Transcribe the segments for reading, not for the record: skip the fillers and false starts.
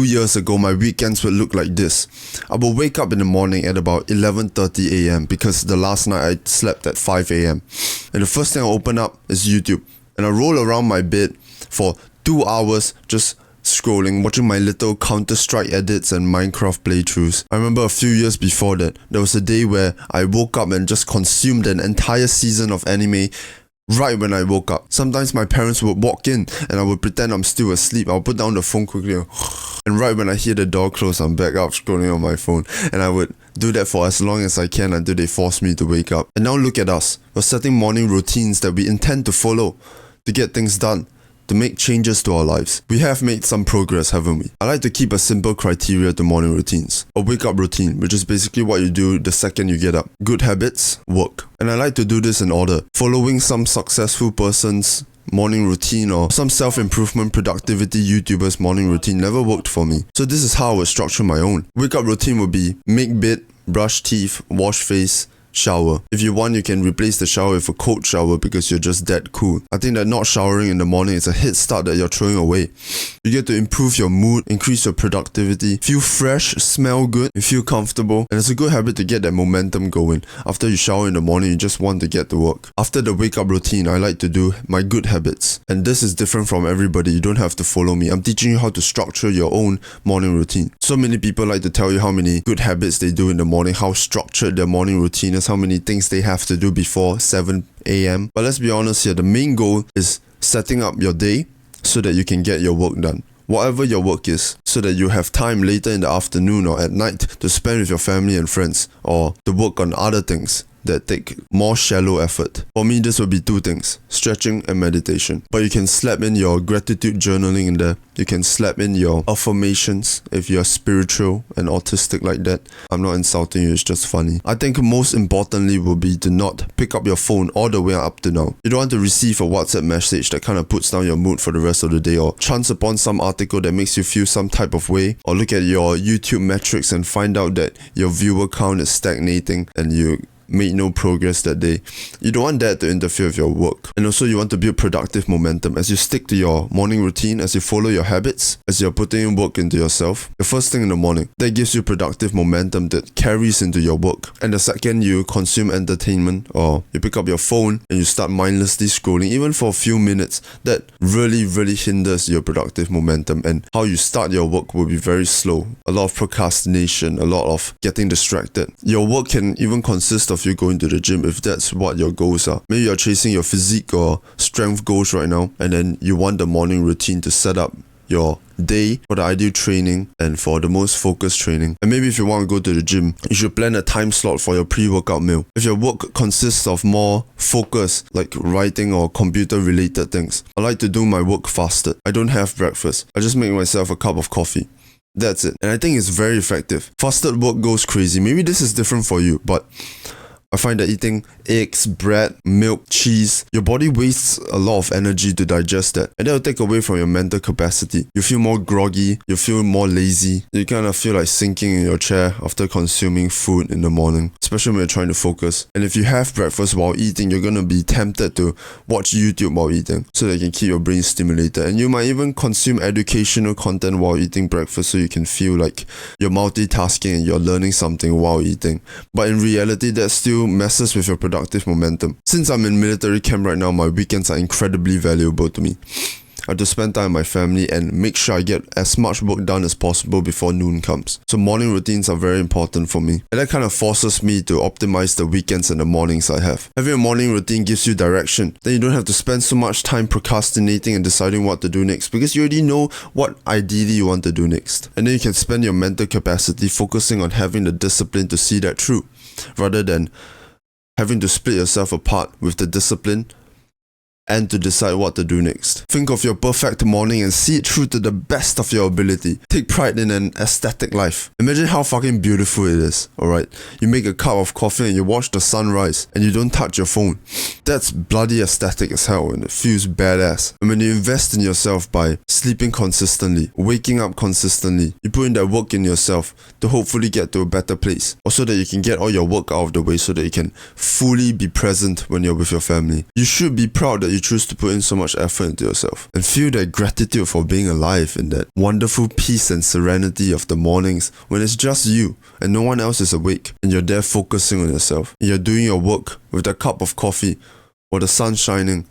years ago, my weekends would look like this. I would wake up in the morning at about 11:30 a.m. because the last night I slept at 5 a.m. And the first thing I open up is YouTube. And I roll around my bed for 2 hours just scrolling, watching my little Counter-Strike edits and Minecraft playthroughs. I remember a few years before that, there was a day where I woke up and just consumed an entire season of anime right when I woke up. Sometimes my parents would walk in and I would pretend I'm still asleep. I'll put down the phone quickly and right when I hear the door close, I'm back up scrolling on my phone. And I would do that for as long as I can until they force me to wake up. And now look at us. We're setting morning routines that we intend to follow, to get things done, to make changes to our lives. We have made some progress, haven't we? I like to keep a simple criteria to morning routines. A wake-up routine, which is basically what you do the second you get up. Good habits, work. And I like to do this in order. Following some successful person's morning routine or some self-improvement productivity YouTuber's morning routine never worked for me. So this is how I would structure my own. Wake-up routine would be make bed, brush teeth, wash face, shower. If you want, you can replace the shower with a cold shower because you're just that cool. I think that not showering in the morning is a head start that you're throwing away. You get to improve your mood, increase your productivity, feel fresh, smell good, you feel comfortable, and it's a good habit to get that momentum going. After you shower in the morning, you just want to get to work. After the wake up routine, I like to do my good habits. And this is different from everybody. You don't have to follow me. I'm teaching you how to structure your own morning routine. So many people like to tell you how many good habits they do in the morning, how structured their morning routine is, how many things they have to do before 7 a.m. But let's be honest here, the main goal is setting up your day so that you can get your work done. Whatever your work is, so that you have time later in the afternoon or at night to spend with your family and friends or to work on other things that take more shallow effort. For me, this would be two things, stretching and meditation. But you can slap in your gratitude journaling in there. You can slap in your affirmations if you're spiritual and autistic like that. I'm not insulting you, it's just funny. I think most importantly would be to not pick up your phone all the way up to now. You don't want to receive a WhatsApp message that kind of puts down your mood for the rest of the day, or chance upon some article that makes you feel some type of way, or look at your YouTube metrics and find out that your viewer count is stagnating and you made no progress that day. You don't want that to interfere with your work. And also you want to build productive momentum as you stick to your morning routine, as you follow your habits, as you're putting in work into yourself. The first thing in the morning, that gives you productive momentum that carries into your work. And the second you consume entertainment or you pick up your phone and you start mindlessly scrolling, even for a few minutes, that really hinders your productive momentum, and how you start your work will be very slow. A lot of procrastination, a lot of getting distracted. Your work can even consist of you going to the gym if that's what your goals are. Maybe you're chasing your physique or strength goals right now, and then you want the morning routine to set up your day for the ideal training and for the most focused training. And maybe if you want to go to the gym, you should plan a time slot for your pre-workout meal. If your work consists of more focus, like writing or computer related things, I like to do my work fasted. I don't have breakfast. I just make myself a cup of coffee. That's it. And I think it's very effective. Fasted work goes crazy. Maybe this is different for you, but I find that eating eggs, bread, milk, cheese, your body wastes a lot of energy to digest that, and that will take away from your mental capacity. You feel more groggy, you feel more lazy, you kind of feel like sinking in your chair after consuming food in the morning, especially when you're trying to focus. And if you have breakfast while eating, you're going to be tempted to watch YouTube while eating so that you can keep your brain stimulated. And you might even consume educational content while eating breakfast so you can feel like you're multitasking and you're learning something while eating. But in reality, that's still messes with your productive momentum. Since I'm in military camp right now, my weekends are incredibly valuable to me. I have to spend time with my family and make sure I get as much work done as possible before noon comes. So morning routines are very important for me. And that kind of forces me to optimize the weekends and the mornings I have. Having a morning routine gives you direction. Then you don't have to spend so much time procrastinating and deciding what to do next, because you already know what ideally you want to do next. And then you can spend your mental capacity focusing on having the discipline to see that through, rather than having to split yourself apart with the discipline and to decide what to do next. Think of your perfect morning and see it through to the best of your ability. Take pride in an aesthetic life. Imagine how fucking beautiful it is, alright? You make a cup of coffee and you watch the sunrise and you don't touch your phone. That's bloody aesthetic as hell and it feels badass. And when you invest in yourself by sleeping consistently, waking up consistently, you put in that work in yourself to hopefully get to a better place. Also that you can get all your work out of the way so that you can fully be present when you're with your family. You should be proud that you you choose to put in so much effort into yourself. And feel that gratitude for being alive in that wonderful peace and serenity of the mornings when it's just you and no one else is awake and you're there focusing on yourself. And you're doing your work with a cup of coffee or the sun shining.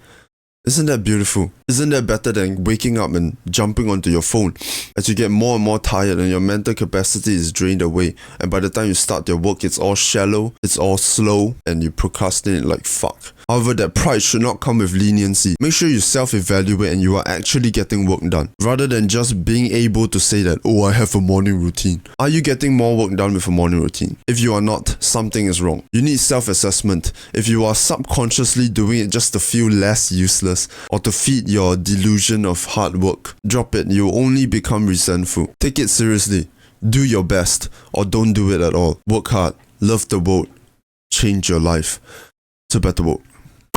Isn't that beautiful? Isn't that better than waking up and jumping onto your phone as you get more and more tired and your mental capacity is drained away, and by the time you start your work it's all shallow, it's all slow, and you procrastinate like fuck. However, that pride should not come with leniency. Make sure you self-evaluate and you are actually getting work done, rather than just being able to say that, oh, I have a morning routine. Are you getting more work done with a morning routine? If you are not, something is wrong. You need self-assessment. If you are subconsciously doing it just to feel less useless or to feed your delusion of hard work, drop it. You will only become resentful. Take it seriously. Do your best or don't do it at all. Work hard. Love the world. Change your life. It's a better world.